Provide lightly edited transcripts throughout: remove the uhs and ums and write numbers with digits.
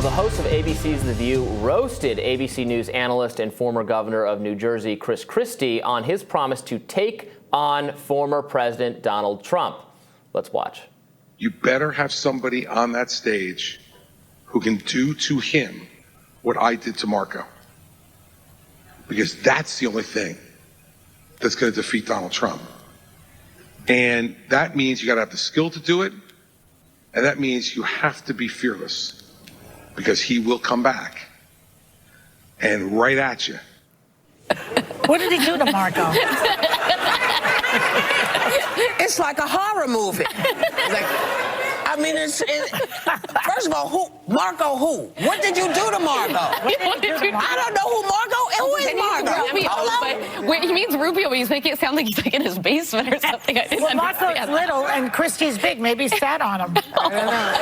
The host of ABC's The View roasted ABC News analyst and former governor of New Jersey, Christie, on his promise to take on former President Donald Trump. Let's watch. You better have somebody on that stage who can do to him what I did to Marco. Because that's the only thing that's going to defeat Donald Trump. And that means you got to have the skill to do it. And that means you have to be fearless. Because he will come back and right at you. What did he do to Marco? It's like a horror movie. First of all, Marco who? What did you do to Marco? I don't know who Marco is. Who is Marco? Wait, he means Rubio. He's making it sound like he's like in his basement or something. Well, Marco's little and Christie's big. Maybe he sat on him. I don't know.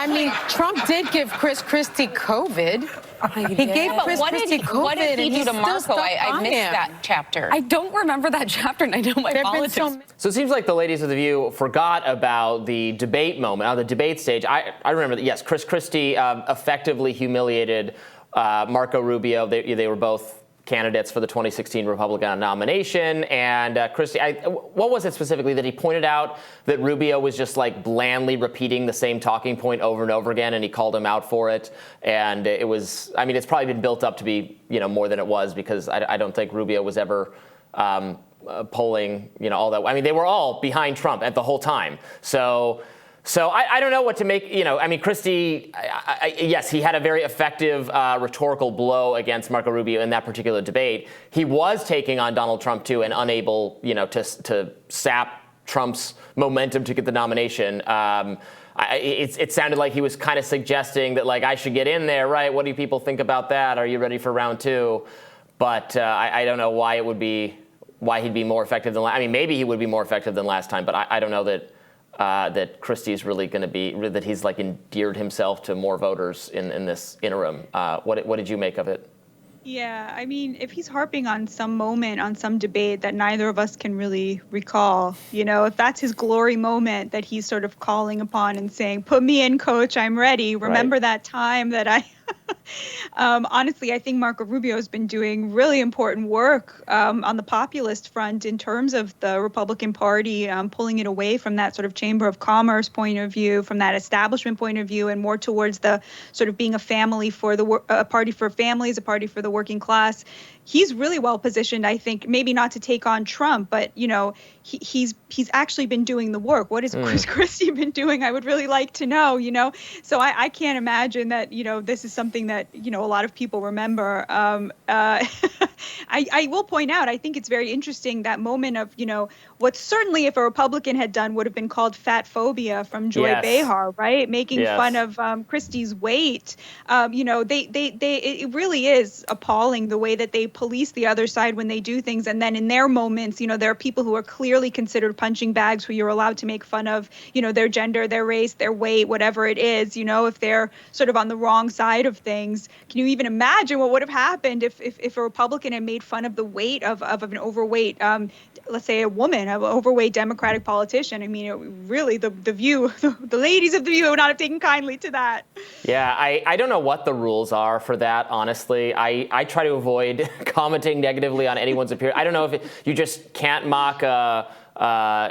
I mean, Trump did give Christie COVID. He gave Christie COVID. What did he do to Marco? I missed that chapter. I don't remember that chapter, and I know my politics. So it seems like the ladies of The View forgot about the debate moment, on the debate stage. I remember that, yes, Christie effectively humiliated Marco Rubio. They were both candidates for the 2016 Republican nomination, and Christie, what was it specifically that he pointed out that Rubio was just like blandly repeating the same talking point over and over again, and he called him out for it, and it was, I mean, it's probably been built up to be, more than it was, because I don't think Rubio was ever polling, all that. I mean, they were all behind Trump at the whole time, So I don't know what to make, I mean, Christie, yes, he had a very effective rhetorical blow against Marco Rubio in that particular debate. He was taking on Donald Trump, too, and unable, to sap Trump's momentum to get the nomination. It sounded like he was kind of suggesting that, like, I should get in there, right? What do people think about that? Are you ready for round two? But I don't know why he'd be more effective than I mean, maybe he would be more effective than last time, but I don't know that Christie's really going to be, that he's like endeared himself to more voters in this interim. What did you make of it? Yeah, I mean, if he's harping on some moment, on some debate that neither of us can really recall, if that's his glory moment that he's sort of calling upon and saying, put me in, coach, I'm ready. Remember that time that I... Honestly, I think Marco Rubio has been doing really important work on the populist front in terms of the Republican Party, pulling it away from that sort of Chamber of Commerce point of view, from that establishment point of view, and more towards the sort of being a family for a party for families, a party for the working class. He's really well positioned, I think, maybe not to take on Trump, but, he's actually been doing the work. What has Chris Christie been doing? I would really like to know, So I can't imagine that, this is something that, a lot of people remember. I will point out, I think it's very interesting, that moment of, what certainly if a Republican had done would have been called fat phobia from Joy Behar, right? Making fun of Christie's weight. It really is appalling the way that they police the other side when they do things. And then in their moments, there are people who are clearly considered punching bags who you're allowed to make fun of, their gender, their race, their weight, whatever it is, if they're sort of on the wrong side of things. Can you even imagine what would have happened if a Republican had made fun of the weight of an overweight, let's say a woman, an overweight Democratic politician? I mean, really, the View, the ladies of The View would not have taken kindly to that. Yeah, I don't know what the rules are for that, honestly. I try to avoid commenting negatively on anyone's appearance. I don't know if you just can't mock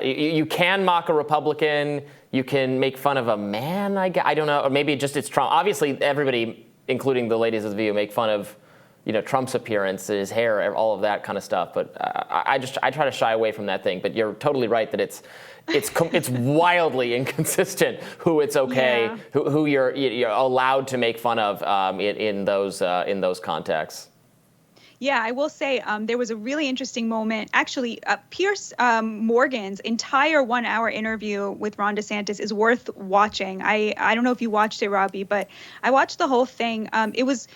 you can mock a Republican. You can make fun of a man, I don't know. Or maybe just it's Trump. Obviously, everybody, including the ladies of The View, make fun of Trump's appearance, his hair, all of that kind of stuff. But I try to shy away from that thing. But you're totally right that it's wildly inconsistent who it's okay, who you're allowed to make fun of in those contexts. Yeah, I will say there was a really interesting moment. Actually, Piers Morgan's entire 1-hour interview with Ron DeSantis is worth watching. I don't know if you watched it, Robby, but I watched the whole thing. It was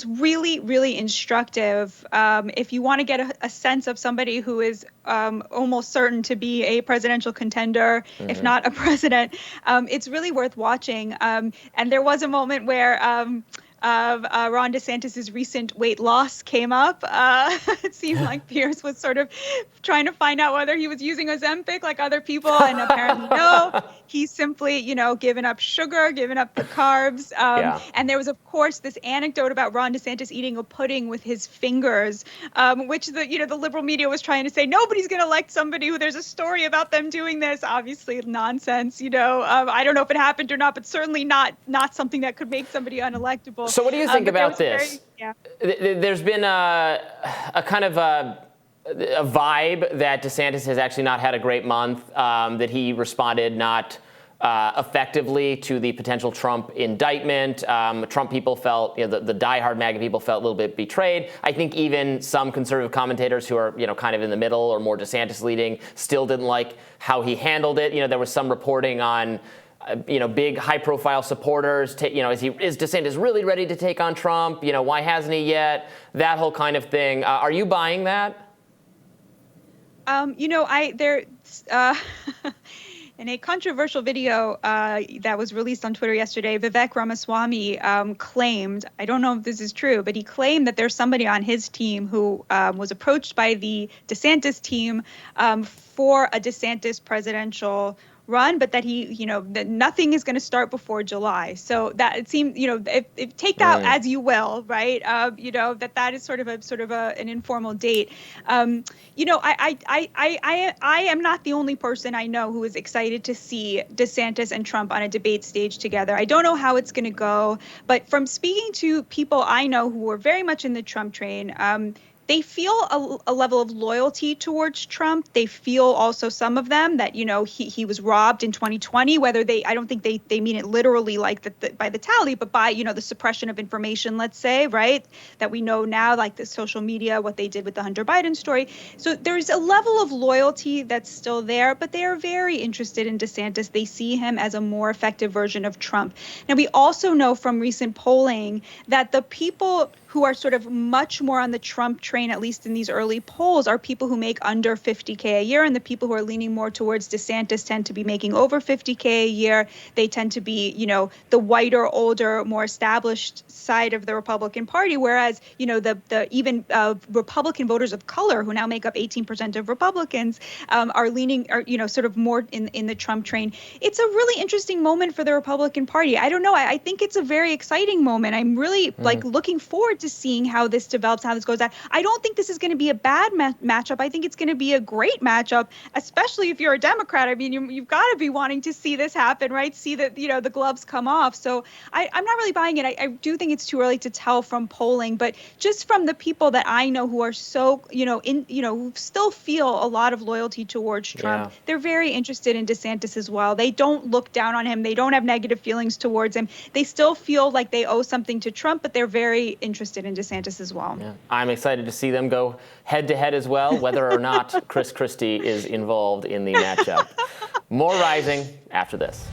really, really instructive. If you want to get a sense of somebody who is almost certain to be a presidential contender, if not a president, it's really worth watching. And there was a moment where Ron DeSantis' recent weight loss came up. It seemed like Piers was sort of trying to find out whether he was using Ozempic like other people, and apparently no. He's simply, given up sugar, given up the carbs. And there was, of course, this anecdote about Ron DeSantis eating a pudding with his fingers, which the liberal media was trying to say, nobody's going to elect somebody who there's a story about them doing this. Obviously, nonsense. I don't know if it happened or not, but certainly not something that could make somebody unelectable. So what do you think about this? There's been a kind of a vibe that DeSantis has actually not had a great month, that he responded not effectively to the potential Trump indictment. Trump people felt, the diehard MAGA people felt a little bit betrayed. I think even some conservative commentators who are, kind of in the middle or more DeSantis leading still didn't like how he handled it. There was some reporting on big high-profile supporters. Is DeSantis really ready to take on Trump? Why hasn't he yet? That whole kind of thing. Are you buying that? In a controversial video that was released on Twitter yesterday, Vivek Ramaswamy claimed, I don't know if this is true, but he claimed that there's somebody on his team who was approached by the DeSantis team for a DeSantis presidential run, but that that nothing is going to start before July. So that it seemed, if take that as you will, right? That is sort of an informal date. I am not the only person I know who is excited to see DeSantis and Trump on a debate stage together. I don't know how it's going to go, but from speaking to people I know who are very much in the Trump train, they feel a level of loyalty towards Trump. They feel also, some of them, that, he was robbed in 2020, whether I don't think they mean it literally like by the tally, but by, the suppression of information, let's say, right? That we know now, like the social media, what they did with the Hunter Biden story. So there's a level of loyalty that's still there, but they are very interested in DeSantis. They see him as a more effective version of Trump. Now, we also know from recent polling that the people who are sort of much more on the Trump train, at least in these early polls, are people who make under $50K a year, and the people who are leaning more towards DeSantis tend to be making over $50K a year. They tend to be, the whiter, older, more established side of the Republican Party, whereas, even Republican voters of color, who now make up 18% of Republicans, are leaning, sort of more in the Trump train. It's a really interesting moment for the Republican Party. I don't know. I think it's a very exciting moment. I'm really looking forward to seeing how this develops, how this goes out. I don't think this is going to be a bad matchup. I think it's going to be a great matchup, especially if you're a Democrat. I mean, you've got to be wanting to see this happen, right? See that, the gloves come off. So I'm not really buying it. I do think it's too early to tell from polling, but just from the people that I know who are so, who still feel a lot of loyalty towards Trump, they're very interested in DeSantis as well. They don't look down on him. They don't have negative feelings towards him. They still feel like they owe something to Trump, but they're very interested in DeSantis as well. Yeah. I'm excited to see them go head-to-head as well, whether or not Christie is involved in the matchup. More Rising after this.